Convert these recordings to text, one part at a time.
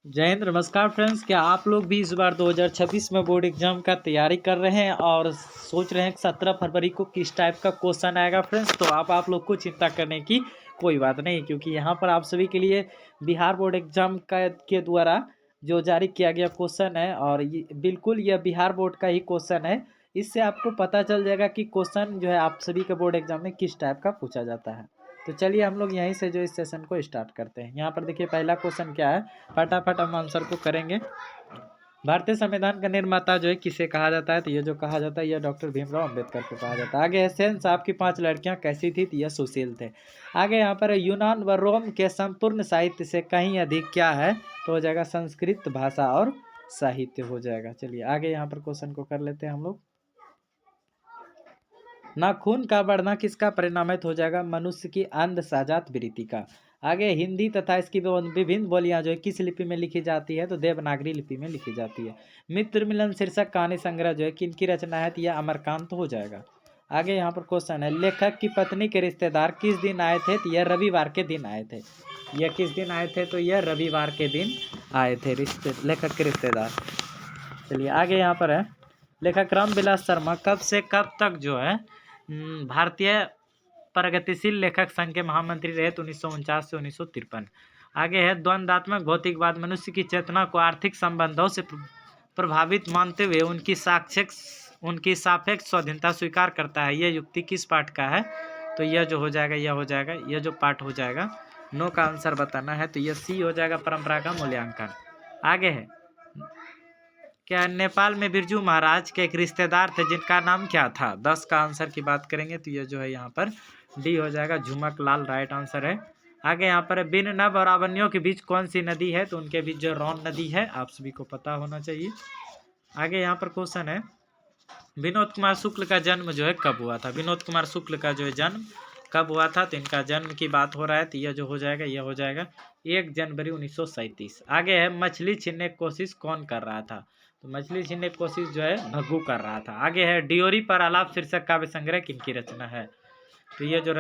जय हिंद, नमस्कार फ्रेंड्स। क्या आप लोग भी इस बार 2026 में बोर्ड एग्जाम का तैयारी कर रहे हैं और सोच रहे हैं कि 17 फरवरी को किस टाइप का क्वेश्चन आएगा फ्रेंड्स? तो आप लोग को चिंता करने की कोई बात नहीं, क्योंकि यहाँ पर आप सभी के लिए बिहार बोर्ड एग्जाम का के द्वारा जो जारी किया गया क्वेश्चन है, और ये बिल्कुल यह बिहार बोर्ड का ही क्वेश्चन है। इससे आपको पता चल जाएगा कि क्वेश्चन जो है आप सभी के बोर्ड एग्जाम में किस टाइप का पूछा जाता है। तो चलिए हम लोग यहीं से जो इस सेशन को स्टार्ट करते हैं। यहाँ पर देखिए पहला क्वेश्चन क्या है, फटाफट हम आंसर को करेंगे। भारतीय संविधान का निर्माता जो है किसे कहा जाता है? तो ये जो कहा जाता है यह डॉक्टर भीमराव अंबेडकर को कहा जाता है। आगे है सेन साहब की 5 लड़कियां कैसी थी? तो यह सुशील थे। आगे यहाँ पर यूनान व रोम के संपूर्ण साहित्य से कहीं अधिक क्या है? तो हो जाएगा संस्कृत भाषा और साहित्य हो जाएगा। चलिए आगे यहाँ पर क्वेश्चन को कर लेते हैं हम लोग। नाखून का बढ़ना किसका परिणाम है? तो हो जाएगा मनुष्य की अंध साजात वृत्ति का। आगे हिंदी तथा इसकी विभिन्न बोलियां जो है किस लिपि में लिखी जाती है? तो देवनागरी लिपि में लिखी जाती है। मित्र मिलन शीर्षक कहानी संग्रह जो है किनकी रचना है? तो यह अमरकांत हो जाएगा। आगे यहाँ पर क्वेश्चन है, लेखक की पत्नी के रिश्तेदार किस दिन आए थे? तो यह रविवार के दिन आए थे। यह किस दिन आए थे? तो यह रविवार के दिन आए थे लेखक के रिश्तेदार। चलिए आगे यहाँ पर है, लेखक रामविलास शर्मा कब से कब तक जो है भारतीय प्रगतिशील लेखक संघ के महामंत्री रहे? तो 1949 से 1953। आगे है, द्वंद्वात्मक भौतिकवाद मनुष्य की चेतना को आर्थिक संबंधों से प्रभावित मानते हुए उनकी सापेक्ष स्वाधीनता स्वीकार करता है। यह युक्ति किस पाठ का है? तो यह जो हो जाएगा यह हो जाएगा, यह जो पाठ हो जाएगा नो का आंसर बताना है। तो यह सी हो जाएगा, परंपरा का मूल्यांकन। आगे है, क्या नेपाल में बिरजू महाराज के एक रिश्तेदार थे जिनका नाम क्या था? 10 का आंसर की बात करेंगे तो ये जो है यहाँ पर डी हो जाएगा, झुमक लाल राइट आंसर है। आगे यहाँ पर बिन नभ और अवन्यों के बीच कौन सी नदी है? तो उनके बीच जो रौन नदी है, आप सभी को पता होना चाहिए। आगे यहाँ पर क्वेश्चन है, विनोद कुमार शुक्ल का जन्म जो है कब हुआ था? विनोद कुमार शुक्ल का जो है जन्म कब हुआ था? तो इनका जन्म की बात हो रहा है, तो यह जो हो जाएगा यह हो जाएगा 1 जनवरी 1937। आगे है, मछली छीनने की कोशिश कौन कर रहा था? तो मछली छीनने की कोशिश जो है भग्गू कर रहा था। आगे है, डियोरी पर आलाप शीर्षक काव्य संग्रह किनकी रचना है? तो ये जो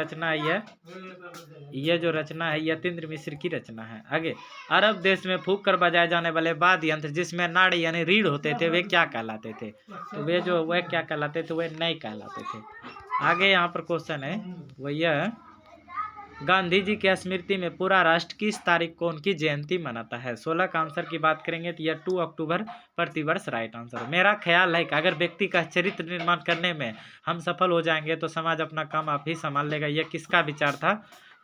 रचना है यतीन्द्र मिश्र की रचना है। आगे, अरब देश में फूंक कर बजाए जाने वाले वाद्य यंत्र जिसमें नाड़ी यानी रीढ़ होते थे वे क्या कहलाते थे? तो वे क्या कहलाते थे? वे नए कहलाते थे। आगे यहाँ पर क्वेश्चन है, वह यह, गांधी जी की स्मृति में पूरा राष्ट्र किस तारीख को उनकी जयंती मनाता है? 16 का आंसर की बात करेंगे तो यह 2 अक्टूबर प्रतिवर्ष राइट आंसर। मेरा ख्याल है कि अगर व्यक्ति का चरित्र निर्माण करने में हम सफल हो जाएंगे तो समाज अपना काम आप ही संभाल लेगा। यह किसका विचार था?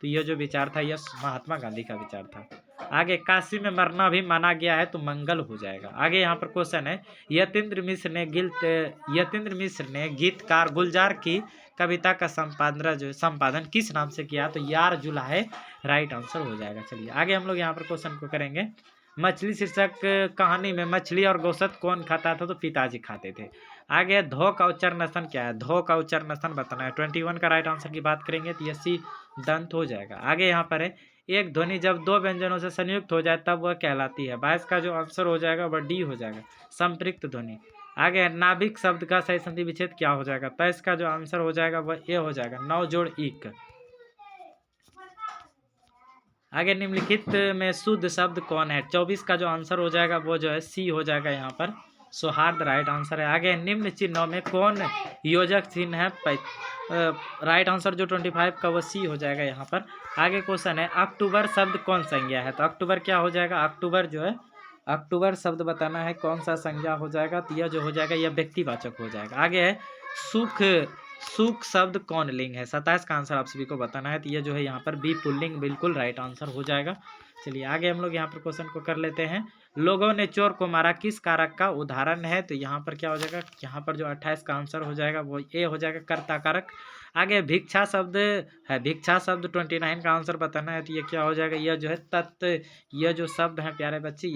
तो यह जो विचार था यह महात्मा गांधी का विचार था। आगे, काशी में मरना भी माना गया है तो मंगल हो जाएगा। आगे यहाँ पर क्वेश्चन है, यतीन्द्र मिश्र ने गीतकार गुलजार की कविता का संपादन किस नाम से किया? तो यार जुलाहे राइट आंसर हो जाएगा। चलिए आगे हम लोग यहाँ पर क्वेश्चन को करेंगे, मछली शीर्षक कहानी में मछली और गोश्त कौन खाता था? तो पिताजी खाते थे। आगे, धो का उच्चारण क्या है? धो का उच्चारण बताना है। 21 का राइट आंसर की बात करेंगे तो यह सी दंत हो जाएगा। आगे यहाँ पर है, एक ध्वनि जब 2 व्यंजनों से संयुक्त हो जाए तब वह कहलाती है। 22 का जो आंसर हो जाएगा वह डी हो जाएगा, संपृक्त ध्वनि। आगे, नाभिक शब्द का सही संधि विच्छेद क्या हो जाएगा? 23 का जो आंसर हो जाएगा वह ए हो जाएगा, 9 जोड़ इक। आगे, निम्नलिखित में शुद्ध शब्द कौन है? 24 का जो आंसर हो जाएगा वो जो है सी हो जाएगा, यहाँ पर सौहार्द राइट आंसर है। आगे, निम्न चिन्हों में कौन योजक चिन्ह है? राइट आंसर जो 25 का वो सी हो जाएगा यहाँ पर। आगे क्वेश्चन है, अक्टूबर शब्द कौन संज्ञा है? तो अक्टूबर क्या हो जाएगा? अक्टूबर जो है, अक्टूबर शब्द बताना है कौन सा संज्ञा हो जाएगा? तो यह जो हो जाएगा यह व्यक्तिवाचक हो जाएगा। आगे है, सुख शब्द कौन लिंग है? 27 का आंसर आप सभी को बताना है। तो ये जो है यहाँ पर बी पुल्लिंग बिल्कुल राइट आंसर हो जाएगा। चलिए आगे हम लोग यहाँ पर क्वेश्चन को कर लेते हैं, लोगों ने चोर को मारा किस कारक का उदाहरण है? तो यहाँ पर क्या हो जाएगा? यहाँ पर जो 28 का आंसर हो जाएगा वो ए हो जाएगा, कर्ता कारक। आगे, भिक्षा शब्द है, भिक्षा शब्द 29 का आंसर बताना है। तो ये क्या हो जाएगा? यह जो है यह जो शब्द है प्यारे बच्चे,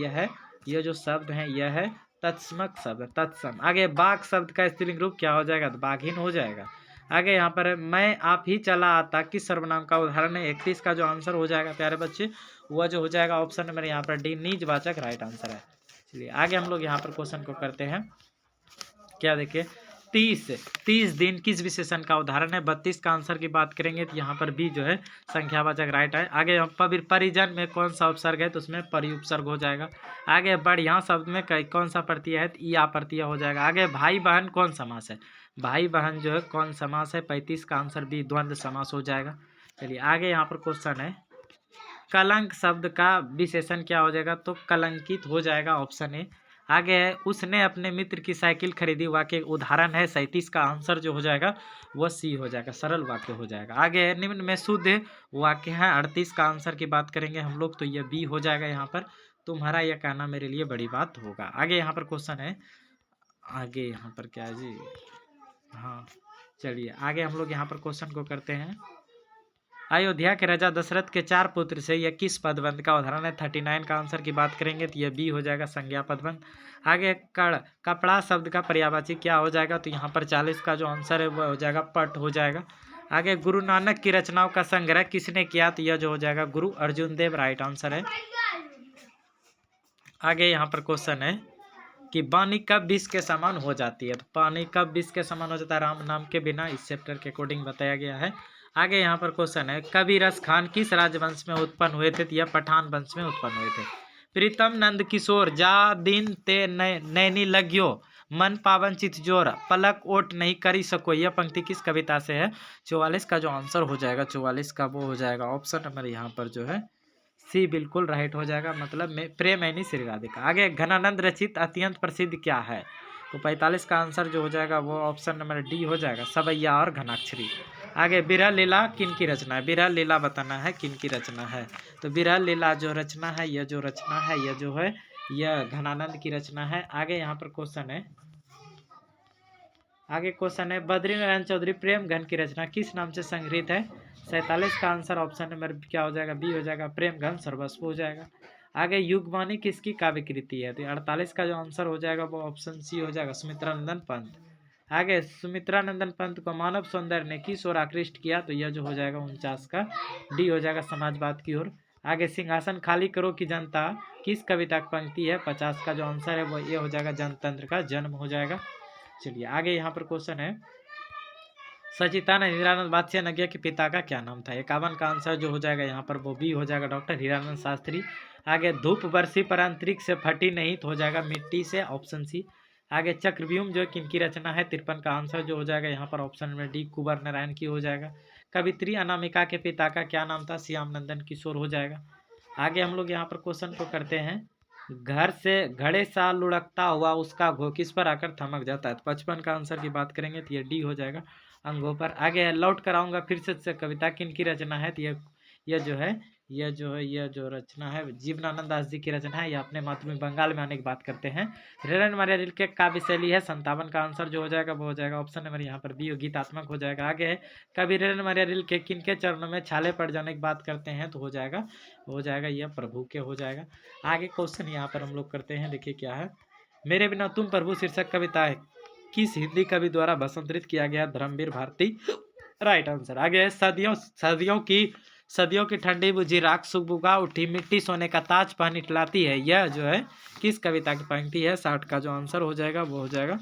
यह जो शब्द है यह है तत्समक शब्द, तत्सम। आगे, बाघ शब्द का स्त्रीलिंग रूप क्या हो जाएगा? तो बाघिन हो जाएगा। आगे यहाँ पर मैं आप ही चला आता किस सर्वनाम का उदाहरण है? 31 का जो आंसर हो जाएगा प्यारे बच्चे वह जो हो जाएगा ऑप्शन नंबर यहाँ पर डी, निजवाचक राइट आंसर है। चलिए आगे हम लोग यहाँ पर क्वेश्चन को करते हैं। क्या देखिए, 30 दिन किस विशेषण का उदाहरण है? 32 का आंसर की बात करेंगे तो यहाँ पर बी जो है संख्यावाचक राइट है। आगे परिजन में कौन सा उपसर्ग है? तो उसमें परिउपसर्ग हो जाएगा। आगे बढ़िया शब्द में कौन सा प्रत्यय है? तो या प्रत्यय हो जाएगा। आगे भाई बहन कौन समास है? भाई बहन जो है कौन समास है? 35 का आंसर बी द्वंद्व समास हो जाएगा। चलिए आगे यहाँ पर क्वेश्चन है, कलंक शब्द का विशेषण क्या हो जाएगा? तो कलंकित हो जाएगा, ऑप्शन ए। आगे है, उसने अपने मित्र की साइकिल खरीदी, वाक्य उदाहरण है। 37 का आंसर जो हो जाएगा वह सी हो जाएगा, सरल वाक्य हो जाएगा। आगे है, निम्न में शुद्ध वाक्य है। 38 का आंसर की बात करेंगे हम लोग तो यह बी हो जाएगा। यहाँ पर तुम्हारा यह कहना मेरे लिए बड़ी बात होगा। आगे यहाँ पर क्वेश्चन है, आगे यहाँ पर क्या है जी, हाँ चलिए आगे हम लोग यहाँ पर क्वेश्चन को करते हैं। अयोध्या के राजा दशरथ के 4 पुत्र से यह किस पदबंध का उदाहरण है? 39 का आंसर की बात करेंगे तो यह बी हो जाएगा, संज्ञा पदबंध। आगे कपड़ा शब्द का पर्यायवाची क्या हो जाएगा? तो यहाँ पर 40 का जो आंसर है वह हो जाएगा पट हो जाएगा। आगे गुरु नानक की रचनाओं का संग्रह किसने किया? तो यह जो हो जाएगा गुरु अर्जुन देव, राइट आंसर है। आगे यहाँ पर क्वेश्चन है कि पानी कब विष के समान हो जाती है? तो पानी कब विष के समान हो जाता है? राम नाम के बिना, इस चैप्टर के अकॉर्डिंग बताया गया है। आगे यहाँ पर क्वेश्चन है, कबीरस खान किस राजवंश में उत्पन्न हुए थे? तो यह पठान वंश में उत्पन्न हुए थे। प्रीतम नंद किशोर जा दिन ते नैनी लग्यो, मन पावन चित जोर, पलक ओट नहीं करी सको, यह पंक्ति किस कविता से है? 44 का जो आंसर हो जाएगा 44 का वो हो जाएगा ऑप्शन नंबर यहाँ पर जो है सी बिल्कुल राइट हो जाएगा, मतलब में प्रेमैनी श्री राधिका। आगे घनानंद रचित अत्यंत प्रसिद्ध क्या है? तो 45 का आंसर जो हो जाएगा वो ऑप्शन नंबर डी हो जाएगा, सवैया और घनाक्षरी। आगे बिरह लीला किन की रचना है? बिरह लीला बताना है किन की रचना है। तो बिरह लीला जो रचना है, यह जो रचना है यह जो है यह घनानंद की रचना है। आगे यहाँ पर क्वेश्चन है, आगे क्वेश्चन है, बद्रीनारायण चौधरी प्रेम घन की रचना किस नाम से संग्रहित है? 47 का आंसर ऑप्शन नंबर क्या हो जाएगा? बी हो जाएगा, प्रेम घन सर्वस्व हो जाएगा। आगे युगवाणी किसकी काव्य कृति है? तो 48 का जो आंसर हो जाएगा वो ऑप्शन सी हो जाएगा, सुमित्रानंदन पंत। आगे सुमित्रानंदन पंत को मानव सौंदर्य ने किस ओर आकृष्ट किया? तो यह जो हो जाएगा 49 का डी हो जाएगा, समाजवाद की ओर। आगे सिंहासन खाली करो की जनता किस कविता की पंक्ति है? 50 का जो आंसर है वो ये हो जाएगा, जनतंत्र का जन्म हो जाएगा। चलिए आगे यहाँ पर क्वेश्चन है, सचिदानंद हीरानंद बादशाह नगिया के पिता का क्या नाम था? 51 का आंसर जो हो जाएगा यहाँ पर वो बी हो जाएगा, डॉक्टर हीरानंद शास्त्री। आगे धूप बरसी पर अंतरिक्ष से फटी नहीं तो हो जाएगा मिट्टी से, ऑप्शन सी। आगे चक्रव्यूह जो किनकी रचना है? 53 का आंसर जो हो जाएगा यहाँ पर ऑप्शन में डी कुंवर नारायण की हो जाएगा। कवित्री अनामिका के पिता का क्या नाम था? श्याम नंदन किशोर हो जाएगा। आगे हम लोग यहाँ पर क्वेश्चन को करते हैं, घर से घड़े सा लुढ़कता हुआ उसका घो किस पर आकर थमक जाता है? 55 का आंसर की बात करेंगे तो ये डी हो जाएगा, अंगों पर। आगे लौट कर आऊंगा फिर से कविता किन की रचना है? तो यह जो रचना है जीवनानंद दास जी की रचना है। यह अपने मातृभूमि बंगाल में आने की बात करते हैं। रेलन मारिया रिल के काव्य शैली है। 57 का आंसर जो हो जाएगा वो हो जाएगा ऑप्शन नंबर यहाँ पर बी, गीतात्मक हो जाएगा। आगे है, कवि रेलन मारिया रिल के किन के चरणों में छाले पड़ जाने की बात करते हैं? तो हो जाएगा यह प्रभु के हो जाएगा। आगे क्वेश्चन यहाँ पर हम लोग करते हैं, देखिए क्या है, मेरे बिना तुम प्रभु शीर्षक कविता है किस हिंदी कवि द्वारा भाषांतरित किया गया? Dharmveer Bharati, right answer. आगे है, सदियों की ठंडी बुझी राख सुबुगा उठी मिट्टी सोने का ताज पहन इटलाती है, यह जो है किस कविता की पंक्ति है? 60 का जो आंसर हो जाएगा वो हो जाएगा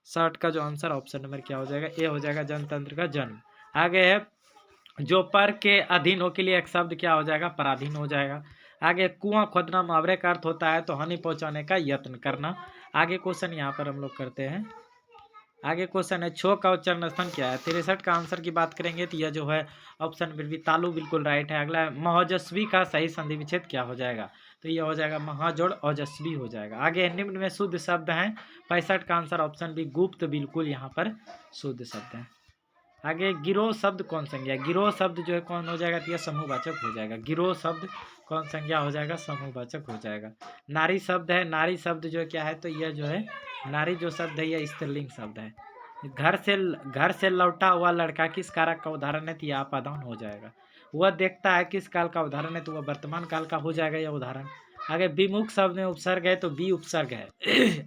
60 का जो आंसर ऑप्शन नंबर क्या हो जाएगा? ए हो जाएगा, जनतंत्र का जन्म। आगे है, जो पर के अधीन हो के लिए एक शब्द क्या हो जाएगा? पराधीन हो जाएगा। आगे कुआं खोदना मुहावरे का अर्थ होता है तो हानि पहुंचाने का यत्न करना। आगे क्वेश्चन यहाँ पर हम लोग करते हैं, आगे क्वेश्चन है, छो का उच्चारण स्थान क्या है? 63 का आंसर की बात करेंगे तो यह जो है ऑप्शन भी तालु बिल्कुल राइट है। अगला है, महजस्वी का सही संधि विच्छेद क्या हो जाएगा? तो यह हो जाएगा महाजोड़ ओजस्वी हो जाएगा। आगे निम्न में शुद्ध शब्द हैं। 65 का आंसर ऑप्शन बी गुप्त बिल्कुल यहाँ पर शुद्ध शब्द है। आगे गिरोह शब्द कौन संज्ञा? गिरोह शब्द जो है कौन हो जाएगा? तो यह समूहवाचक हो जाएगा। गिरोह शब्द कौन संज्ञा हो जाएगा? समूहवाचक हो जाएगा। नारी शब्द है, नारी शब्द जो है क्या है? तो यह जो है नारी जो शब्द है यह स्त्रीलिंग शब्द है। घर से लौटा हुआ लड़का किस कारक का उदाहरण है? तो यह अपादान हो जाएगा। वह देखता है किस काल का उदाहरण है? तो वह वर्तमान काल का हो जाएगा यह उदाहरण। आगे विमुख शब्द में उपसर्ग है तो बी उपसर्ग है।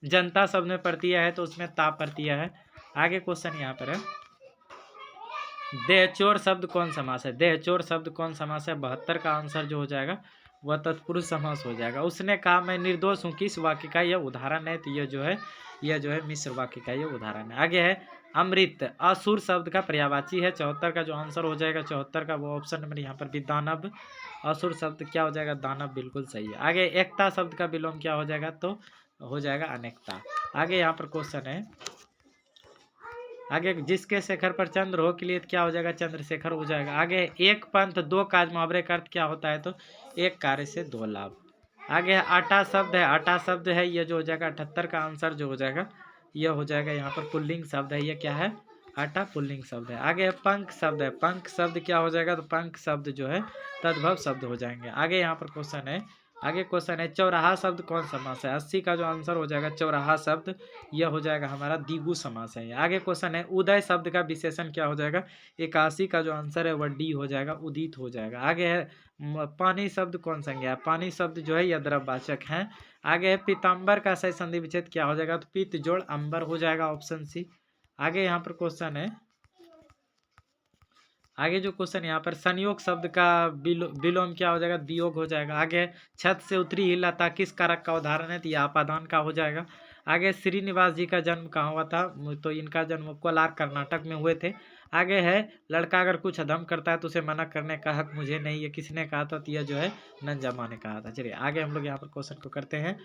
जनता शब्द में प्रत्यय है तो उसमें ता प्रत्यय है। आगे क्वेश्चन यहाँ पर है, देहचोर शब्द कौन समास है? देहचोर शब्द कौन समास है? 72 का आंसर जो हो जाएगा वह तत्पुरुष समास हो जाएगा। उसने कहा मैं निर्दोष हूँ किस वाक्य का यह उदाहरण है? तो यह जो है यह जो है मिश्र वाक्य का ये उदाहरण है। आगे है अमृत, असुर शब्द का पर्यायवाची है। 74 का जो आंसर हो जाएगा 74 का वो ऑप्शन नंबर यहाँ पर भी दानव। असुर शब्द क्या हो जाएगा, दानव, बिल्कुल सही है। आगे एकता शब्द का विलोम क्या हो जाएगा, तो हो जाएगा अनेकता। आगे यहाँ पर क्वेश्चन है, आगे जिसके शेखर पर चंद्र हो के लिए क्या हो जाएगा, चंद्रशेखर हो जाएगा। आगे एक पंथ दो काज मुहावरे का अर्थ क्या होता है, तो एक कार्य से दो लाभ। आगे आटा शब्द है, आटा शब्द है ये जो हो जाएगा 78 का आंसर जो हो जाएगा ये हो जाएगा यहाँ पर पुल्लिंग शब्द है। ये क्या है, आटा पुल्लिंग शब्द है। आगे पंख शब्द है, पंख शब्द क्या हो जाएगा, तो पंख शब्द जो है तद्भव शब्द हो जाएंगे। आगे यहाँ पर क्वेश्चन है, आगे क्वेश्चन है चौराहा शब्द कौन समास है। 80 का जो आंसर हो जाएगा चौराहा शब्द यह हो जाएगा हमारा द्विगु समास है। आगे क्वेश्चन है उदय शब्द का विशेषण क्या हो जाएगा, 81 का जो आंसर है वह डी हो जाएगा, उदित हो जाएगा। आगे है पानी शब्द कौन संज्ञा है, पानी शब्द जो है यह द्रववाचक है। आगे है पीताम्बर का सही संधि विच्छेद क्या हो जाएगा, तो पित्त जोड़ अंबर हो जाएगा, ऑप्शन सी। आगे यहाँ पर क्वेश्चन है, आगे जो क्वेश्चन यहाँ पर संयोग शब्द का विलोम क्या हो जाएगा, वियोग हो जाएगा। आगे छत से उतरी ही लता किस कारक का उदाहरण है, तो यह अपादान का हो जाएगा। आगे श्रीनिवास जी का जन्म कहाँ हुआ था, तो इनका जन्म कोलार कर्नाटक में हुए थे। आगे है लड़का अगर कुछ अधम करता है तो उसे मना करने का हक मुझे नहीं है, किसने कहा था, तो यह जो है नंजामा ने कहा था। चलिए आगे हम लोग यहाँ पर क्वेश्चन को करते हैं।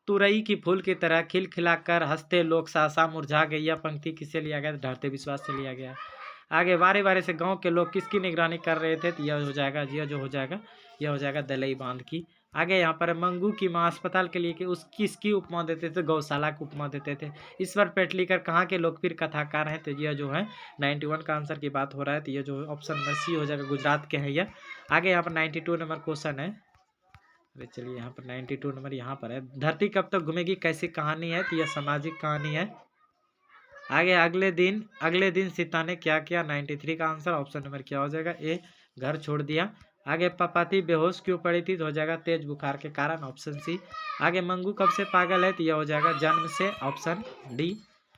तुरई की फूल की तरह खिलखिलाकर हंसते लोग सासा मुरझा गई, यह पंक्ति किससे लिया गया, ढरते विश्वास से लिया गया। आगे बारी बारी से गांव के लोग किसकी निगरानी कर रहे थे, तो यह हो जाएगा, यह जो हो जाएगा यह हो जाएगा दलई बांध की। आगे यहाँ पर मंगू की माँ अस्पताल के लिए कि उस किसकी उपमा देते थे, गौशाला की उपमा देते थे। ईश्वर पेटलीकर कहाँ के लोकप्रिय कथाकार हैं, तो यह जो है 91 का आंसर की बात हो रहा है, तो यह जो ऑप्शन नंबर सी हो जाएगा, गुजरात के हैं यह। आगे यहाँ पर 92 नंबर क्वेश्चन है, अरे चलिए यहाँ पर 92 नंबर यहाँ पर है, धरती कब तक घूमेगी कैसी कहानी है, तो यह सामाजिक कहानी है। आगे अगले दिन सीता ने क्या किया, 93 का आंसर ऑप्शन नंबर क्या हो जाएगा, ए, घर छोड़ दिया। आगे पपाती बेहोश क्यों पड़ी थी, तो हो जाएगा तेज बुखार के कारण, ऑप्शन सी। आगे मंगू कब से पागल है, तो यह हो जाएगा जन्म से, ऑप्शन डी।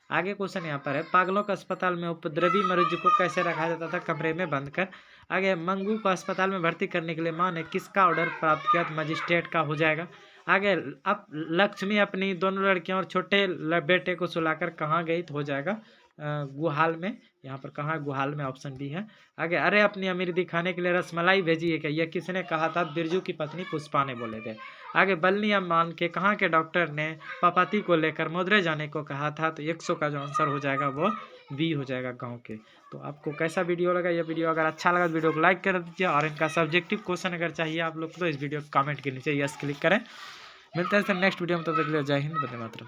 आगे क्वेश्चन यहाँ पर है पागलों का अस्पताल में उपद्रवी मरीज को कैसे रखा जाता था, कमरे में बंद कर। आगे मंगू को अस्पताल में भर्ती करने के लिए माँ ने किसका ऑर्डर प्राप्त किया, तो मजिस्ट्रेट का हो जाएगा। आगे अब लक्ष्मी अपनी दोनों लड़कियों और छोटे बेटे को सुलाकर कहाँ गई, तो हो जाएगा गुहाल में। यहाँ पर कहाँ, गुहाल में, ऑप्शन बी है। आगे अरे अपनी अमीरी दिखाने के लिए रसमलाई भेजी है क्या, यह किसने कहा था, बिरजू की पत्नी पुष्पा ने बोले थे। आगे बल्ली अम्मान के कहाँ के डॉक्टर ने पपाती को लेकर मदुरै जाने को कहा था, तो 100 का जो आंसर हो जाएगा वो बी हो जाएगा, गाँव के। तो आपको कैसा वीडियो लगा, यह वीडियो अगर अच्छा लगा तो वीडियो को लाइक कर दीजिए, और इनका सब्जेक्टिव क्वेश्चन अगर चाहिए आप लोग तो इस वीडियो को कमेंट के नीचे यस क्लिक करें। मिलते हैं सर नेक्स्ट वीडियो में, तब तक के लिए जय हिंद, वंदे मातरम।